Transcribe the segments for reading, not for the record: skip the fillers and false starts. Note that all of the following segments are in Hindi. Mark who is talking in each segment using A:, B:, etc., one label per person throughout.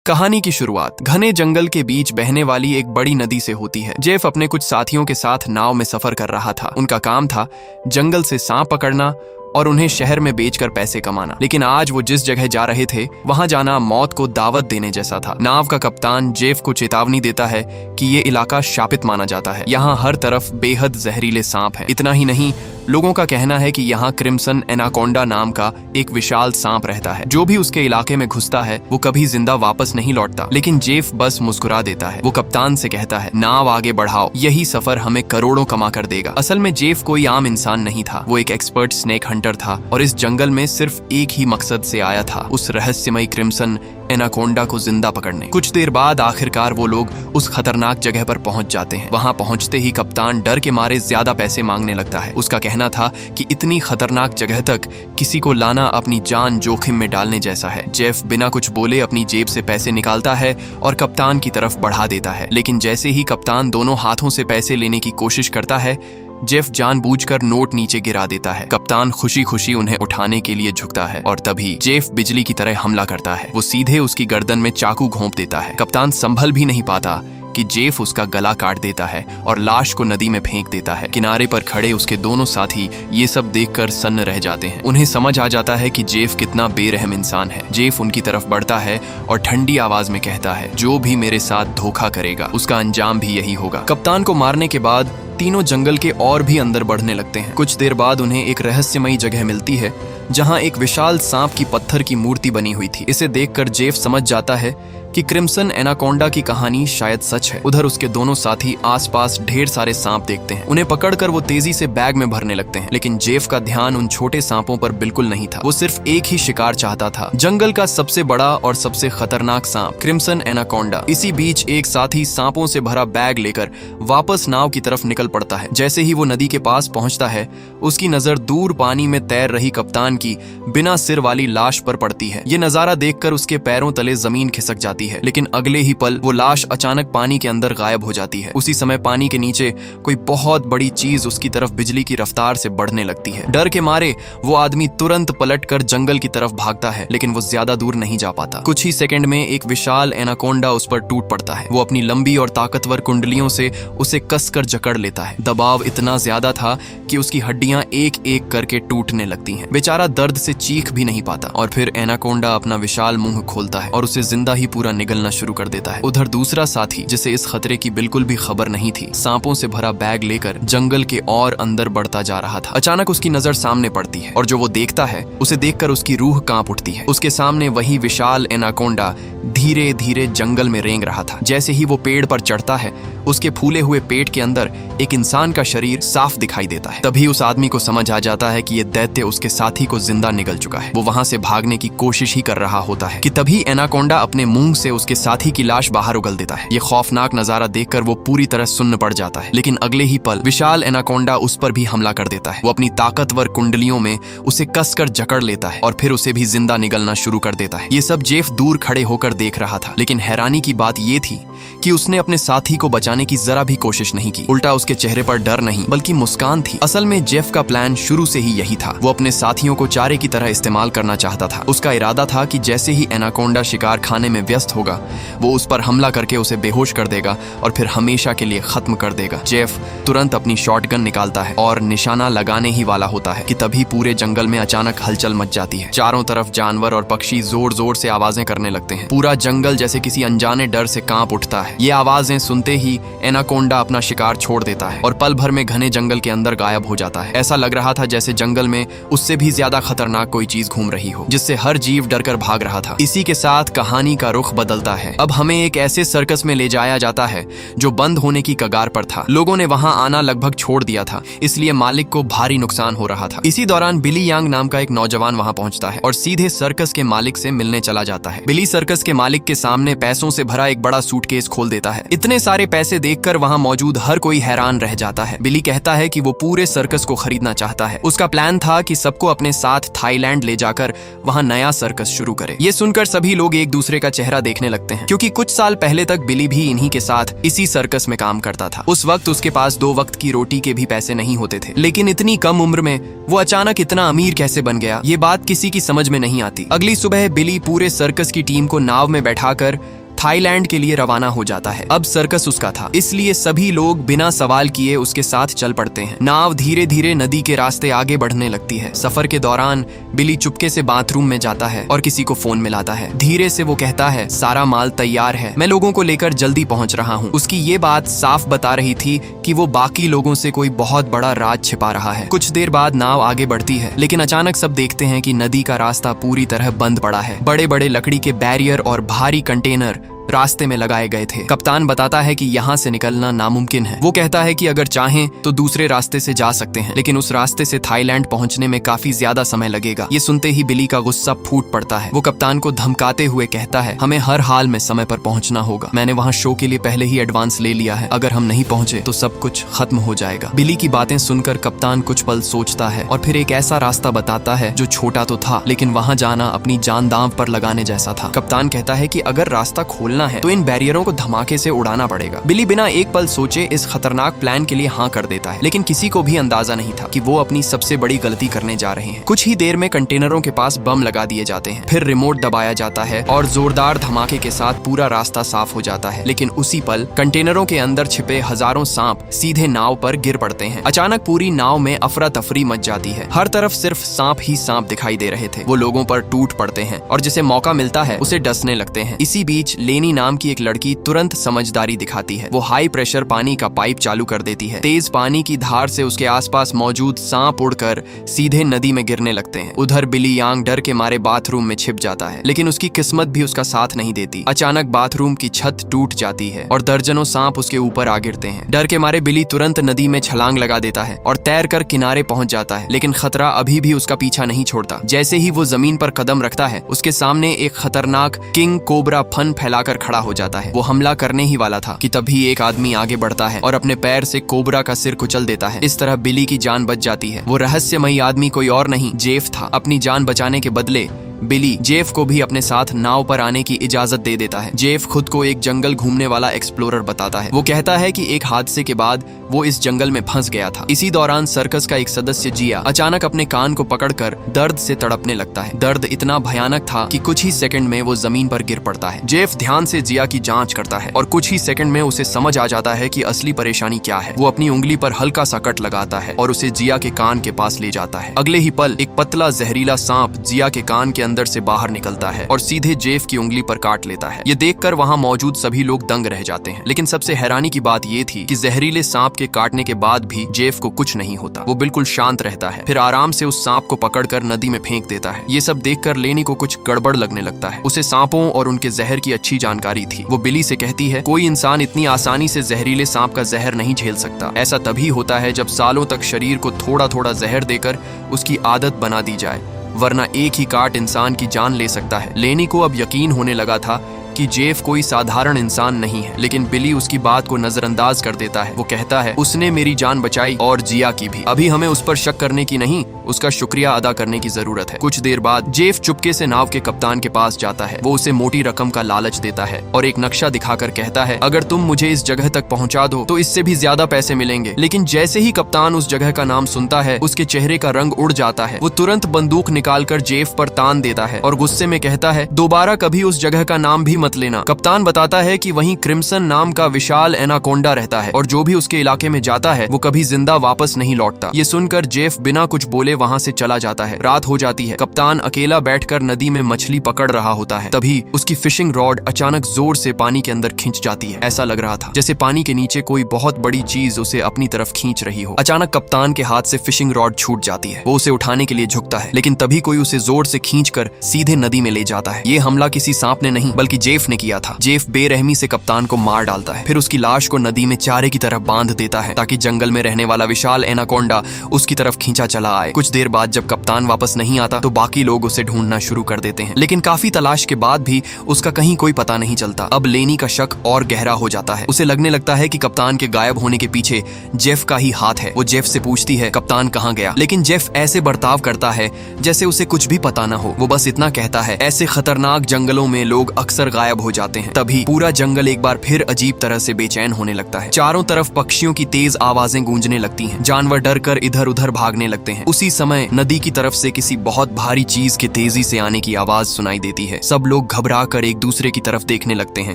A: कहानी की शुरुआत घने जंगल के बीच बहने वाली एक बड़ी नदी से होती है। जेफ अपने कुछ साथियों के साथ नाव में सफर कर रहा था। उनका काम था जंगल से सांप पकड़ना और उन्हें शहर में बेचकर पैसे कमाना। लेकिन आज वो जिस जगह जा रहे थे वहां जाना मौत को दावत देने जैसा था। नाव का कप्तान जेफ को चेतावनी देता है कि ये इलाका शापित माना जाता है। यहाँ हर तरफ बेहद जहरीले सांप हैं। इतना ही नहीं, लोगों का कहना है कि यहाँ क्रिम्सन एनाकोंडा नाम का एक विशाल सांप रहता है। जो भी उसके इलाके में घुसता है वो कभी जिंदा वापस नहीं लौटता। लेकिन जेफ बस मुस्कुरा देता है। वो कप्तान से कहता है, नाव आगे बढ़ाओ, यही सफर हमें करोड़ों कमा कर देगा। असल में जेफ कोई आम इंसान नहीं था। वो एक एक्सपर्ट स्नेक हंटर था और इस जंगल में सिर्फ एक ही मकसद से आया था, उस रहस्यमयी क्रिम्सन एनाकोंडा को जिंदा पकड़ने। कुछ देर बाद आखिरकार वो लोग उस खतरनाक जगह पर पहुंच जाते हैं। वहां पहुंचते ही कप्तान डर के मारे ज्यादा पैसे मांगने लगता है। उसका कहना था कि इतनी खतरनाक जगह तक किसी को लाना अपनी जान जोखिम में डालने जैसा है। जेफ बिना कुछ बोले अपनी जेब से पैसे निकालता है और कप्तान की तरफ बढ़ा देता है। लेकिन जैसे ही कप्तान दोनों हाथों से पैसे लेने की कोशिश करता है, जेफ जानबूझकर नोट नीचे गिरा देता है। कप्तान खुशी खुशी उन्हें उठाने के लिए झुकता है और तभी जेफ बिजली की तरह हमला करता है। वो सीधे उसकी गर्दन में चाकू घोंप देता है। कप्तान संभल भी नहीं पाता कि जेफ उसका गला काट देता है और लाश को नदी में फेंक देता है। किनारे पर खड़े उसके दोनों साथी ये सब देखकर सन्न रह जाते हैं। उन्हें समझ आ जाता है कि जेफ कितना बेरहम इंसान है। जेफ उनकी तरफ बढ़ता है और ठंडी आवाज में कहता है, जो भी मेरे साथ धोखा करेगा उसका अंजाम भी यही होगा। कप्तान को मारने के बाद तीनों जंगल के और भी अंदर बढ़ने लगते हैं। कुछ देर बाद उन्हें एक रहस्यमयी जगह मिलती है जहां एक विशाल सांप की पत्थर की मूर्ति बनी हुई थी। इसे देखकर जेफ समझ जाता है कि क्रिम्सन एनाकोंडा की कहानी शायद सच है। उधर उसके दोनों साथी आसपास ढेर सारे सांप देखते हैं। उन्हें पकड़कर वो तेजी से बैग में भरने लगते हैं। लेकिन जेफ का ध्यान उन छोटे सांपों पर बिल्कुल नहीं था। वो सिर्फ एक ही शिकार चाहता था, जंगल का सबसे बड़ा और सबसे खतरनाक सांप क्रिम्सन एनाकोंडा। इसी बीच एक साथी सांपों से भरा बैग लेकर वापस नाव की तरफ निकल पड़ता है। जैसे ही वो नदी के पास पहुंचता है, उसकी नजर दूर पानी में तैर रही कप्तान की बिना सिर वाली लाश पर पड़ती है। ये नजारा देखकर उसके पैरों तले जमीन खिसक जाती है। लेकिन अगले ही पल वो लाश अचानक पानी के अंदर गायब हो जाती है। उसी समय पानी के नीचे कोई बहुत बड़ी चीज उसकी तरफ बिजली की रफ्तार से बढ़ने लगती है। डर के मारे वो आदमी तुरंत पलटकर जंगल की तरफ भागता है, लेकिन वो ज्यादा दूर नहीं जा पाता। कुछ ही सेकंड में एक विशाल एनाकोंडा उस पर टूट पड़ता है। वो अपनी लंबी और ताकतवर कुंडलियों से उसे कसकर जकड़ लेता है। दबाव इतना ज्यादा था कि उसकी हड्डियां एक एक करके टूटने लगती हैं। बेचारा दर्द से चीख भी नहीं पाता। और फिर एनाकोंडा अपना विशाल मुंह खोलता है और उसे जिंदा ही पूरा निगलना शुरू कर देता है। उधर दूसरा साथी, जिसे इस खतरे की बिल्कुल भी खबर नहीं थी, सांपों से भरा बैग लेकर जंगल के और अंदर बढ़ता जा रहा था। अचानक उसकी नजर सामने पड़ती है और जो वो देखता है उसे देखकर उसकी रूह कांप उठती है। उसके सामने वही विशाल एनाकोंडा धीरे धीरे जंगल में रेंग रहा था। जैसे ही वो पेड़ पर चढ़ता है, उसके फूले हुए पेट के अंदर एक इंसान का शरीर साफ दिखाई देता है। तभी उस आदमी को समझ आ जाता है कि ये दैत्य उसके साथी को जिंदा निगल चुका है। वो वहां से भागने की कोशिश ही कर रहा होता है कि तभी एनाकोंडा अपने मुंह से उसके साथी की लाश बाहर उगल देता है। ये खौफनाक नजारा देखकर वो पूरी तरह सुन्न पड़ जाता है। लेकिन अगले ही पल विशाल एनाकोंडा उस पर भी हमला कर देता है। वो अपनी ताकतवर कुंडलियों में उसे कसकर जकड़ लेता है और फिर उसे भी जिंदा निगलना शुरू कर देता है। ये सब जेफ दूर खड़े होकर देख रहा था। लेकिन हैरानी की बात ये थी कि उसने अपने साथी को बचाने की जरा भी कोशिश नहीं की। उल्टा उसके चेहरे पर डर नहीं बल्कि मुस्कान थी। असल में जेफ का प्लान शुरू से ही यही था। वो अपने साथियों को चारे की तरह इस्तेमाल करना चाहता था। उसका इरादा था कि जैसे ही एनाकोंडा शिकार खाने में व्यस्त होगा, वो उस पर हमला करके उसे बेहोश कर देगा और फिर हमेशा के लिए खत्म कर देगा। जेफ तुरंत अपनी शॉटगन निकालता है और निशाना लगाने ही वाला होता है कि तभी पूरे जंगल में अचानक हलचल मच जाती है। चारों तरफ जानवर और पक्षी जोर जोर से आवाजें करने लगते हैं। पूरा जंगल जैसे किसी अनजाने डर से कांप उठता है। ये आवाजें सुनते ही एनाकोंडा अपना शिकार छोड़ देता है और पल भर में घने जंगल के अंदर गायब हो जाता है। ऐसा लग रहा था जैसे जंगल में उससे भी ज्यादा खतरनाक कोई चीज घूम रही हो, जिससे हर जीव डरकर भाग रहा था। इसी के साथ कहानी का रुख बदलता है। अब हमें एक ऐसे सर्कस में ले जाया जाता है जो बंद होने की कगार पर था। लोगों ने वहां आना लगभग छोड़ दिया था, इसलिए मालिक को भारी नुकसान हो रहा था। इसी दौरान बिली यांग नाम का एक नौजवान वहां पहुंचता है और सीधे सर्कस के मालिक से मिलने चला जाता है। बिली सर्कस के मालिक के सामने पैसों से भरा एक बड़ा सूटकेस खोल देता है। इतने सारे पैसे देखकर वहां मौजूद हर कोई हैरान रह जाता है। बिली कहता है कि वो पूरे सर्कस को खरीदना चाहता है। उसका प्लान था कि सबको अपने साथ थाईलैंड ले जाकर वहां नया सर्कस शुरू करे। ये सुनकर सभी लोग एक दूसरे का चेहरा देखने लगते हैं, क्योंकि कुछ साल पहले तक बिली भी इन्हीं के साथ इसी सर्कस में काम करता था। उस वक्त उसके पास 2 वक्त की रोटी के भी पैसे नहीं होते थे। लेकिन इतनी कम उम्र में वो अचानक इतना अमीर कैसे बन गया, ये बात किसी की समझ में नहीं आती। अगली सुबह बिली पूरे सर्कस की टीम को नाव में बैठाकर थाईलैंड के लिए रवाना हो जाता है। अब सर्कस उसका था, इसलिए सभी लोग बिना सवाल किए उसके साथ चल पड़ते हैं। नाव धीरे धीरे नदी के रास्ते आगे बढ़ने लगती है। सफर के दौरान बिली चुपके से बाथरूम में जाता है और किसी को फोन मिलाता है। धीरे से वो कहता है, सारा माल तैयार है, मैं लोगों को लेकर जल्दी पहुंच रहा हूँ। उसकी ये बात साफ बता रही थी कि वो बाकी लोगों से कोई बहुत बड़ा राज छिपा रहा है। कुछ देर बाद नाव आगे बढ़ती है, लेकिन अचानक सब देखते हैं कि नदी का रास्ता पूरी तरह बंद पड़ा है। बड़े बड़े लकड़ी के बैरियर और भारी कंटेनर रास्ते में लगाए गए थे। कप्तान बताता है कि यहाँ से निकलना नामुमकिन है। वो कहता है कि अगर चाहें तो दूसरे रास्ते से जा सकते हैं, लेकिन उस रास्ते से थाईलैंड पहुंचने में काफी ज्यादा समय लगेगा। ये सुनते ही बिली का गुस्सा फूट पड़ता है। वो कप्तान को धमकाते हुए कहता है, हमें हर हाल में समय पर पहुंचना होगा। मैंने वहाँ शो के लिए पहले ही एडवांस ले लिया है। अगर हम नहीं पहुंचे तो सब कुछ खत्म हो जाएगा। बिली की बातें सुनकर कप्तान कुछ पल सोचता है और फिर एक ऐसा रास्ता बताता है जो छोटा तो था, लेकिन वहाँ जाना अपनी जान दांव पर लगाने जैसा था। कप्तान कहता है कि अगर रास्ता खोलना है तो इन बैरियरों को धमाके से उड़ाना पड़ेगा। बिली बिना एक पल सोचे इस खतरनाक प्लान के लिए हाँ कर देता है, लेकिन किसी को भी अंदाजा नहीं था कि वो अपनी सबसे बड़ी गलती करने जा रहे हैं। कुछ ही देर में कंटेनरों के पास बम लगा दिए जाते हैं, फिर रिमोट दबाया जाता है और जोरदार धमाके के साथ पूरा रास्ता साफ हो जाता है। लेकिन उसी पल कंटेनरों के अंदर छिपे हजारों सांप सीधे नाव पर गिर पड़ते हैं। अचानक पूरी नाव में अफरा तफरी मच जाती है। हर तरफ सिर्फ सांप ही सांप दिखाई दे रहे थे। वो लोगों पर टूट पड़ते हैं और जिसे मौका मिलता है उसे डसने लगते हैं। इसी बीच लेनी नाम की एक लड़की तुरंत समझदारी दिखाती है। वो हाई प्रेशर पानी का पाइप चालू कर देती है। तेज पानी की धार से उसके आसपास मौजूद सांप उड़कर सीधे नदी में गिरने लगते हैं। उधर बिली यांग डर के मारे बाथरूम में छिप जाता है, लेकिन उसकी किस्मत भी उसका साथ नहीं देती। अचानक बाथरूम की छत टूट जाती है और दर्जनों सांप उसके ऊपर आ गिरते हैं। डर के मारे बिली तुरंत नदी में छलांग लगा देता है और तैरकर किनारे पहुंच जाता है, लेकिन खतरा अभी भी उसका पीछा नहीं छोड़ता। जैसे ही वो जमीन पर कदम रखता है, उसके सामने एक खतरनाक किंग कोबरा फन फैलाकर खड़ा हो जाता है। वो हमला करने ही वाला था कि तभी एक आदमी आगे बढ़ता है और अपने पैर से कोबरा का सिर कुचल देता है। इस तरह बिली की जान बच जाती है। वो रहस्यमयी आदमी कोई और नहीं, जेफ था। अपनी जान बचाने के बदले बिली जेफ को भी अपने साथ नाव पर आने की इजाजत दे देता है। जेफ खुद को एक जंगल घूमने वाला एक्सप्लोरर बताता है। वो कहता है कि एक हादसे के बाद वो इस जंगल में फंस गया था। इसी दौरान सर्कस का एक सदस्य जिया अचानक अपने कान को पकड़कर दर्द से तड़पने लगता है। दर्द इतना भयानक था कि कुछ ही सेकंड में वो जमीन पर गिर पड़ता है। जेफ ध्यान से जिया की जांच करता है और कुछ ही सेकंड में उसे समझ आ जाता है कि असली परेशानी क्या है। वो अपनी उंगली पर हल्का सा कट लगाता है और उसे जिया के कान के पास ले जाता है। अगले ही पल एक पतला जहरीला सांप जिया के कान के अंदर से बाहर निकलता है और सीधे जेफ की उंगली पर काट लेता है। ये देखकर वहाँ मौजूद सभी लोग दंग रह जाते हैं। लेकिन सबसे हैरानी की बात ये थी कि जहरीले सांप के काटने के बाद भी जेफ को कुछ नहीं होता। वो बिल्कुल शांत रहता है, फिर आराम से उस सांप को पकड़कर नदी में फेंक देता है। ये सब देखकर लेनी को कुछ गड़बड़ लगने लगता है। उसे सांपों और उनके जहर की अच्छी जानकारी थी। वो बिली से कहती है, कोई इंसान इतनी आसानी से जहरीले सांप का जहर नहीं झेल सकता। ऐसा तभी होता है जब सालों तक शरीर को थोड़ा थोड़ा जहर देकर उसकी आदत बना दी जाए, वरना एक ही काट इंसान की जान ले सकता है। लेनी को अब यकीन होने लगा था कि जेफ कोई साधारण इंसान नहीं है, लेकिन बिली उसकी बात को नजरअंदाज कर देता है। वो कहता है, उसने मेरी जान बचाई और जिया की भी। अभी हमें उस पर शक करने की नहीं, उसका शुक्रिया अदा करने की जरूरत है। कुछ देर बाद जेफ चुपके से नाव के कप्तान के पास जाता है। वो उसे मोटी रकम का लालच देता है और एक नक्शा दिखाकर कहता है, अगर तुम मुझे इस जगह तक पहुंचा दो तो इससे भी ज्यादा पैसे मिलेंगे। लेकिन जैसे ही कप्तान उस जगह का नाम सुनता है, उसके चेहरे का रंग उड़ जाता है। वो तुरंत बंदूक निकालकर जेफ पर तान देता है और गुस्से में कहता है, दोबारा कभी उस जगह का नाम भी मत लेना। कप्तान बताता है कि वहीं क्रिम्सन नाम का विशाल एनाकोंडा रहता है और जो भी उसके इलाके में जाता है वो कभी जिंदा वापस नहीं लौटता। ये सुनकर जेफ बिना कुछ बोले वहाँ से चला जाता है। रात हो जाती है। कप्तान अकेला बैठकर नदी में मछली पकड़ रहा होता है। तभी उसकी फिशिंग रॉड अचानक जोर से पानी के अंदर खींच जाती है। ऐसा लग रहा था जैसे पानी के नीचे कोई बहुत बड़ी चीज उसे अपनी तरफ खींच रही हो। अचानक कप्तान के हाथ से फिशिंग रॉड छूट जाती है। वो उसे उठाने के लिए झुकता है, लेकिन तभी कोई उसे जोर से खींचकर सीधे नदी में ले जाता है। ये हमला किसी सांप ने नहीं बल्कि जेफ ने किया था। जेफ बेरहमी से कप्तान को मार डालता है, फिर उसकी लाश को नदी में चारे की तरफ बांध देता है ताकि जंगल में रहने वाला विशाल एनाकोंडा उसकी तरफ खींचा चला आए। कुछ देर बाद जब कप्तान वापस नहीं आता तो बाकी लोग उसे ढूंढना शुरू कर देते हैं, लेकिन काफी तलाश के बाद भी उसका कहीं कोई पता नहीं चलता। अब लेनी का शक और गहरा हो जाता है। उसे लगने लगता है कि कप्तान के गायब होने के पीछे जेफ का ही हाथ है। वो जेफ से पूछती है, कप्तान कहाँ गया? लेकिन जेफ ऐसे बर्ताव करता है जैसे उसे कुछ भी पता ना हो। वो बस इतना कहता है, ऐसे खतरनाक जंगलों में लोग अक्सर गायब हो जाते हैं। तभी पूरा जंगल एक बार फिर अजीब तरह से बेचैन होने लगता है। चारों तरफ पक्षियों की तेज आवाजें गूंजने लगती हैं। जानवर डर कर इधर उधर भागने लगते हैं। उसी समय नदी की तरफ से किसी बहुत भारी चीज के तेजी से आने की आवाज सुनाई देती है। सब लोग घबरा कर एक दूसरे की तरफ देखने लगते हैं।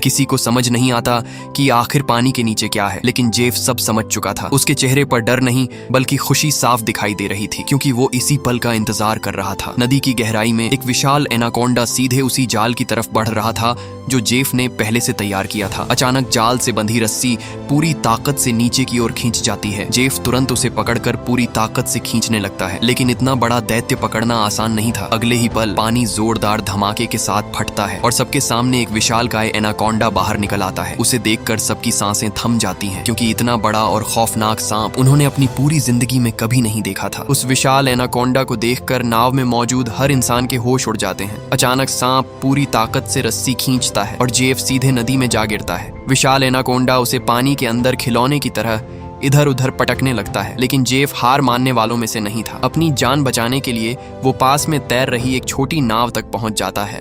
A: किसी को समझ नहीं आता कि आखिर पानी के नीचे क्या है, लेकिन जेफ सब समझ चुका था। उसके चेहरे पर डर नहीं बल्कि खुशी साफ दिखाई दे रही थी, क्योंकि वो इसी पल का इंतजार कर रहा था। नदी की गहराई में एक विशाल एनाकोंडा सीधे उसी जाल की तरफ बढ़ रहा था जो जेफ ने पहले से तैयार किया था। अचानक जाल से बंधी रस्सी पूरी ताकत से नीचे की ओर खींच जाती है। जेफ तुरंत उसे पकड़कर पूरी ताकत से खींचने लगता है, लेकिन इतना बड़ा दैत्य पकड़ना आसान नहीं था। अगले ही पल पानी जोरदार धमाके के साथ फटता है और सबके सामने एक विशालकाय एनाकोंडा बाहर निकल आता है। उसे देखकर सबकी सांसें थम जाती हैं, क्योंकि इतना बड़ा और खौफनाक सांप उन्होंने अपनी पूरी जिंदगी में कभी नहीं देखा था। उस विशाल एनाकोंडा को देखकर नाव में मौजूद हर इंसान के होश उड़ जाते हैं। अचानक सांप पूरी ताकत से रस्सी खींचता है और जेफ सीधे नदी में जा गिरता है। विशाल एनाकोंडा उसे पानी के अंदर खिलौने की तरह इधर उधर पटकने लगता है, लेकिन जेफ हार मानने वालों में से नहीं था। अपनी जान बचाने के लिए वो पास में तैर रही एक छोटी नाव तक पहुंच जाता है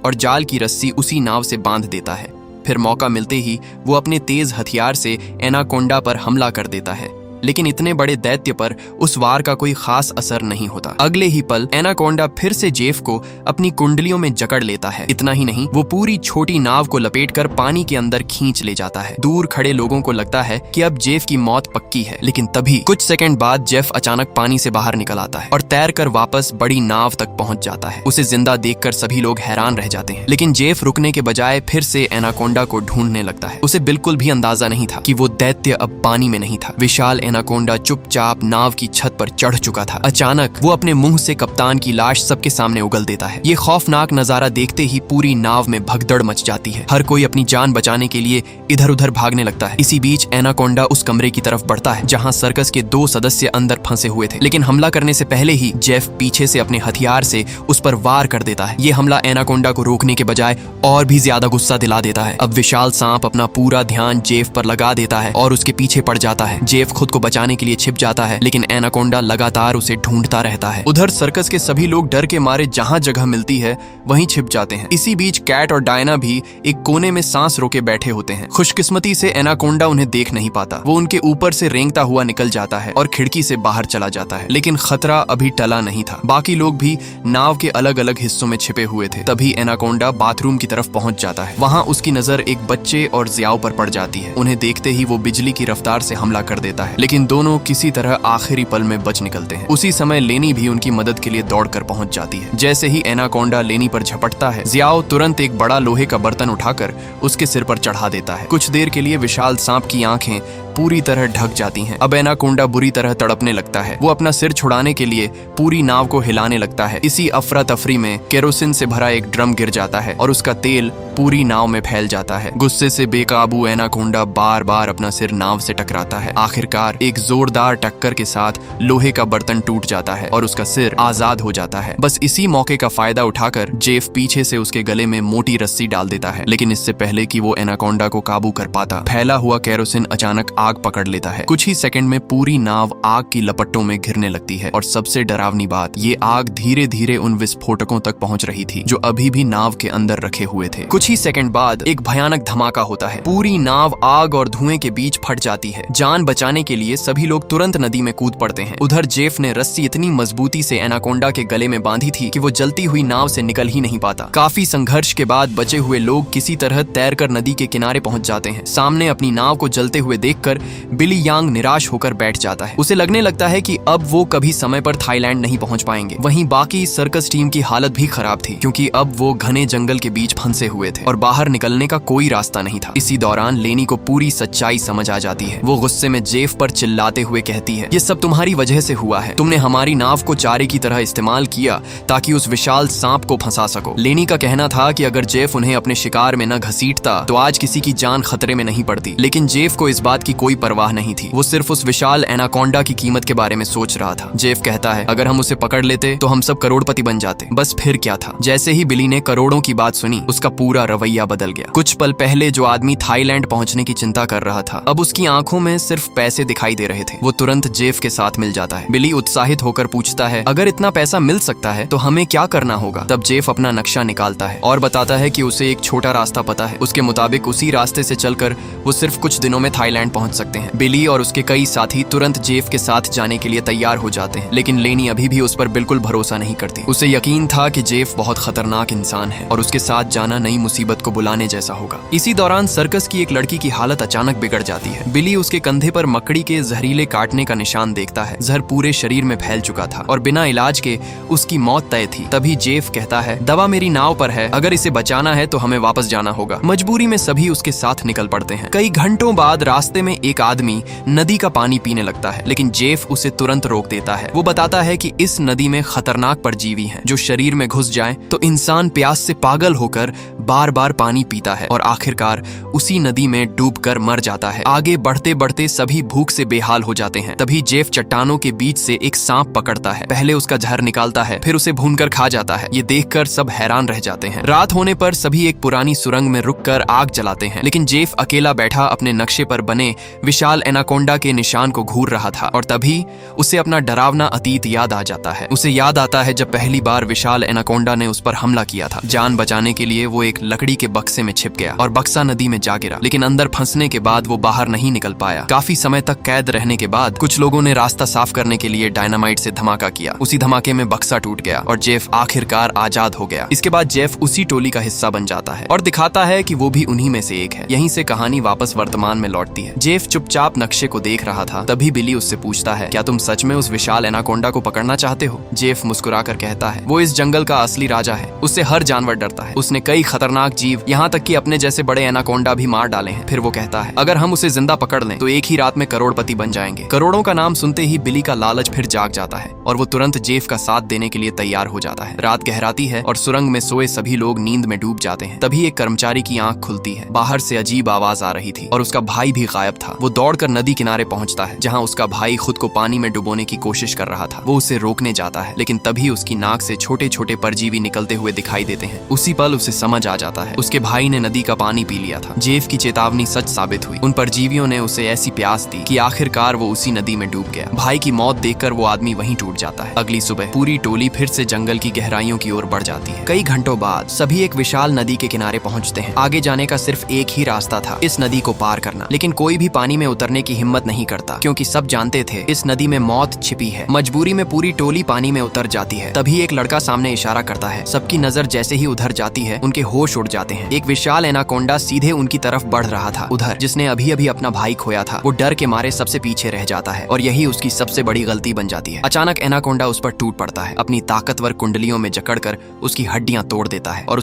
A: और जाल की रस्सी उसी नाव से बांध देता है। फिर मौका मिलते ही वो अपने तेज हथियार से एनाकोंडा पर हमला कर देता है, लेकिन इतने बड़े दैत्य पर उस वार का कोई खास असर नहीं होता। अगले ही पल एनाकोंडा फिर से जेफ को अपनी कुंडलियों में जकड़ लेता है। इतना ही नहीं, वो पूरी छोटी नाव को लपेटकर पानी के अंदर खींच ले जाता है। दूर खड़े लोगों को लगता है कि अब जेफ की मौत पक्की है, लेकिन तभी कुछ सेकंड बाद जेफ अचानक पानी से बाहर निकल आता है और तैरकर वापस बड़ी नाव तक पहुंच जाता है। उसे जिंदा देखकर सभी लोग हैरान रह जाते हैं, लेकिन जेफ रुकने के बजाय फिर से एनाकोंडा को ढूंढने लगता है। उसे बिल्कुल भी अंदाजा नहीं था कि वो दैत्य अब पानी में नहीं था। विशाल एनाकोंडा चुपचाप नाव की छत पर चढ़ चुका था। अचानक वो अपने मुंह से कप्तान की लाश सबके सामने उगल देता है। ये खौफनाक नजारा देखते ही पूरी नाव में भगदड़ मच जाती है। हर कोई अपनी जान बचाने के लिए इधर उधर भागने लगता है। इसी बीच एनाकोंडा उस कमरे की तरफ बढ़ता है जहां सर्कस के 2 सदस्य अंदर फंसे हुए थे, लेकिन हमला करने से पहले ही जेफ पीछे से अपने हथियार से उस पर वार कर देता है। ये हमला एनाकोंडा को रोकने के बजाय और भी ज्यादा गुस्सा दिला देता है। अब विशाल सांप अपना पूरा ध्यान जेफ पर लगा देता है और उसके पीछे पड़ जाता है। जेफ खुद को बचाने के लिए छिप जाता है, लेकिन एनाकोंडा लगातार उसे ढूंढता रहता है। उधर सर्कस के सभी लोग डर के मारे जहां जगह मिलती है वहीं छिप जाते हैं। इसी बीच कैट और डायना भी एक कोने में सांस रोके बैठे होते हैं। खुशकिस्मती से एनाकोंडा उन्हें देख नहीं पाता। वो उनके ऊपर से रेंगता हुआ निकल जाता है और खिड़की से बाहर चला जाता है, लेकिन खतरा अभी टला नहीं था। बाकी लोग भी नाव के अलग अलग हिस्सों में छिपे हुए थे। तभी एनाकोंडा बाथरूम की तरफ पहुंच जाता है। वहां उसकी नजर एक बच्चे और जियाओ पर पड़ जाती है। उन्हें देखते ही वो बिजली की रफ्तार से हमला कर देता है, लेकिन दोनों किसी तरह आखिरी पल में बच निकलते हैं। उसी समय लेनी भी उनकी मदद के लिए दौड़कर पहुंच जाती है। जैसे ही एनाकोंडा लेनी पर झपटता है, जियाओ तुरंत एक बड़ा लोहे का बर्तन उठाकर उसके सिर पर चढ़ा देता है। कुछ देर के लिए विशाल सांप की आंखें पूरी तरह ढक जाती हैं। अब एनाकोंडा बुरी तरह तड़पने लगता है। वो अपना सिर छुड़ाने के लिए पूरी नाव को हिलाने लगता है। इसी अफरा तफरी में केरोसिन से भरा एक ड्रम गिर जाता है और उसका तेल पूरी नाव में फैल जाता है। गुस्से से बेकाबू एनाकोंडा बार बार अपना सिर नाव से टकराता है। आखिरकार एक जोरदार टक्कर के साथ लोहे का बर्तन टूट जाता है और उसका सिर आजाद हो जाता है। बस इसी मौके का फायदा उठाकर जेफ पीछे से उसके गले में मोटी रस्सी डाल देता है, लेकिन इससे पहले कि वो एनाकोंडा को काबू कर पाता, फैला हुआ केरोसिन अचानक आग पकड़ लेता है। कुछ ही सेकंड में पूरी नाव आग की लपटों में घिरने लगती है और सबसे डरावनी बात, ये आग धीरे धीरे उन विस्फोटकों तक पहुंच रही थी जो अभी भी नाव के अंदर रखे हुए थे। कुछ ही सेकंड बाद एक भयानक धमाका होता है। पूरी नाव आग और धुएं के बीच फट जाती है। जान बचाने के लिए सभी लोग तुरंत नदी में कूद पड़ते हैं। उधर जेफ ने रस्सी इतनी मजबूती से एनाकोंडा के गले में बांधी थी कि वो जलती हुई नाव से निकल ही नहीं पाता। काफी संघर्ष के बाद बचे हुए लोग किसी तरह तैरकर नदी के किनारे पहुंच जाते हैं। सामने अपनी नाव को जलते हुए देखकर बिली यांग निराश होकर बैठ जाता है। उसे लगने लगता है कि अब वो कभी समय पर थाईलैंड नहीं पहुंच पाएंगे। वहीं बाकी सर्कस टीम की हालत भी खराब थी, क्योंकि अब वो घने जंगल के बीच फंसे हुए थे और बाहर निकलने का कोई रास्ता नहीं था। इसी दौरान लेनी को पूरी सच्चाई समझ आ जाती है। वो गुस्से में जेफ पर चिल्लाते हुए कहती है, ये सब तुम्हारी वजह से हुआ है। तुमने हमारी नाव को चारे की तरह इस्तेमाल किया ताकि उस विशाल सांप को फंसा सको। लेनी का कहना था कि अगर जेफ उन्हें अपने शिकार में न घसीटता तो आज किसी की जान खतरे में नहीं पड़ती, लेकिन जेफ को इस बात की कोई परवाह नहीं थी। वो सिर्फ उस विशाल एनाकोंडा की कीमत के बारे में सोच रहा था। जेफ कहता है, अगर हम उसे पकड़ लेते तो हम सब करोड़पति बन जाते। बस फिर क्या था। जैसे ही बिली ने करोड़ों की बात सुनी, उसका पूरा रवैया बदल गया। कुछ पल पहले जो आदमी थाईलैंड पहुंचने की चिंता कर रहा था, अब उसकी आंखों में सिर्फ पैसे दिखाई दे रहे थे। वो तुरंत जेफ के साथ मिल जाता है। बिली उत्साहित होकर पूछता है, अगर इतना पैसा मिल सकता है तो हमें क्या करना होगा। तब जेफ अपना नक्शा निकालता है और बताता है कि उसे एक छोटा रास्ता पता है। उसके मुताबिक उसी रास्ते से चलकर वो सिर्फ कुछ दिनों में थाईलैंड पहुंच सकते हैं। बिली और उसके कई साथी तुरंत जेफ के साथ जाने के लिए तैयार हो जाते हैं, लेकिन लेनी अभी भी उस पर बिल्कुल भरोसा नहीं करती। उसे यकीन था कि जेफ बहुत खतरनाक इंसान है और उसके साथ जाना नई मुसीबत को बुलाने जैसा होगा। इसी दौरान सर्कस की एक लड़की की हालत अचानक बिगड़ जाती है। बिली उसके कंधे पर मकड़ी के जहरीले काटने का निशान देखता है। जहर पूरे शरीर में फैल चुका था और बिना इलाज के उसकी मौत तय थी। तभी जेफ कहता है, दवा मेरी नाव पर है, अगर इसे बचाना है तो हमें वापस जाना होगा। मजबूरी में सभी उसके साथ निकल पड़ते हैं। कई घंटों बाद रास्ते में एक आदमी नदी का पानी पीने लगता है, लेकिन जेफ उसे तुरंत रोक देता है। वो बताता है कि इस नदी में खतरनाक परजीवी हैं, जो शरीर में घुस जाए तो इंसान प्यास से पागल होकर बार बार पानी पीता है और आखिरकार उसी नदी में डूबकर मर जाता है। आगे बढ़ते बढ़ते सभी भूख से बेहाल हो जाते हैं। तभी जेफ चट्टानों के बीच से एक सांप पकड़ता है। पहले उसका जहर निकालता है, फिर उसे भूनकर खा जाता है। ये देखकर सब हैरान रह जाते हैं। रात होने पर सभी एक पुरानी सुरंग में रुककर आग जलाते हैं, लेकिन जेफ अकेला बैठा अपने नक्शे पर बने विशाल एनाकोंडा के निशान को घूर रहा था। और तभी उसे अपना डरावना अतीत याद आ जाता है। उसे याद आता है जब पहली बार विशाल एनाकोंडा ने उस पर हमला किया था। जान बचाने के लिए वो एक लकड़ी के बक्से में छिप गया और बक्सा नदी में जा गिरा, लेकिन अंदर फंसने के बाद वो बाहर नहीं निकल पाया। काफी समय तक कैद रहने के बाद कुछ लोगों ने रास्ता साफ करने के लिए डायनामाइट से धमाका किया। उसी धमाके में बक्सा टूट गया और जेफ आखिरकार आजाद हो गया। इसके बाद जेफ उसी टोली का हिस्सा बन जाता है और दिखाता है कि वो भी उन्हीं में से एक है। यहीं से कहानी वापस वर्तमान में लौटती है। जेफ चुपचाप नक्शे को देख रहा था। तभी बिली उससे पूछता है, क्या तुम सच में उस विशाल एनाकोंडा को पकड़ना चाहते हो? जेफ मुस्कुराकर कहता है, वो इस जंगल का असली राजा है। उससे हर जानवर डरता है। उसने कई खतरनाक जीव, यहाँ तक कि अपने जैसे बड़े एनाकोंडा भी मार डाले हैं। फिर वो कहता है, अगर हम उसे जिंदा पकड़ लें तो एक ही रात में करोड़पति बन जाएंगे। करोड़ों का नाम सुनते ही बिली का लालच फिर जाग जाता है और वो तुरंत जेफ का साथ देने के लिए तैयार हो जाता है। रात गहराती है और सुरंग में सोए सभी लोग नींद में डूब जाते हैं। तभी एक कर्मचारी की आंख खुलती है। बाहर से अजीब आवाज आ रही थी और उसका भाई भी गायब था। वो दौड़कर नदी किनारे पहुंचता है, जहां उसका भाई खुद को पानी में डुबोने की कोशिश कर रहा था। वो उसे रोकने जाता है, लेकिन तभी उसकी नाक से छोटे छोटे परजीवी निकलते हुए दिखाई देते हैं। उसी पल उसे समझ आ जाता है, उसके भाई ने नदी का पानी पी लिया था। जेफ की चेतावनी सच साबित हुई। उन परजीवियों ने उसे ऐसी प्यास दी कि आखिरकार वो उसी नदी में डूब गया। भाई की मौत देखकर वो आदमी वहीं टूट जाता है। अगली सुबह पूरी टोली फिर से जंगल की गहराइयों की ओर बढ़ जाती है। कई घंटों बाद सभी एक विशाल नदी के किनारे पहुंचते हैं। आगे जाने का सिर्फ एक ही रास्ता था, इस नदी को पार करना। लेकिन कोई भी पानी में उतरने की हिम्मत नहीं करता, क्योंकि सब जानते थे इस नदी में मौत छिपी है। मजबूरी में पूरी टोली पानी में उतर जाती है। तभी एक लड़का सामने इशारा करता है। सबकी नजर जैसे ही उधर जाती है, उनके होश उड़ जाते हैं। एक विशाल एनाकोंडा सीधे उनकी तरफ बढ़ रहा था। उधर जिसने अभी अभी अपना भाई खोया था, वो डर के मारे सबसे पीछे रह जाता है और यही उसकी सबसे बड़ी गलती बन जाती है। अचानक एनाकोंडा उस पर टूट पड़ता है, अपनी ताकतवर कुंडलियों में जकड़कर उसकी हड्डियां तोड़ देता है और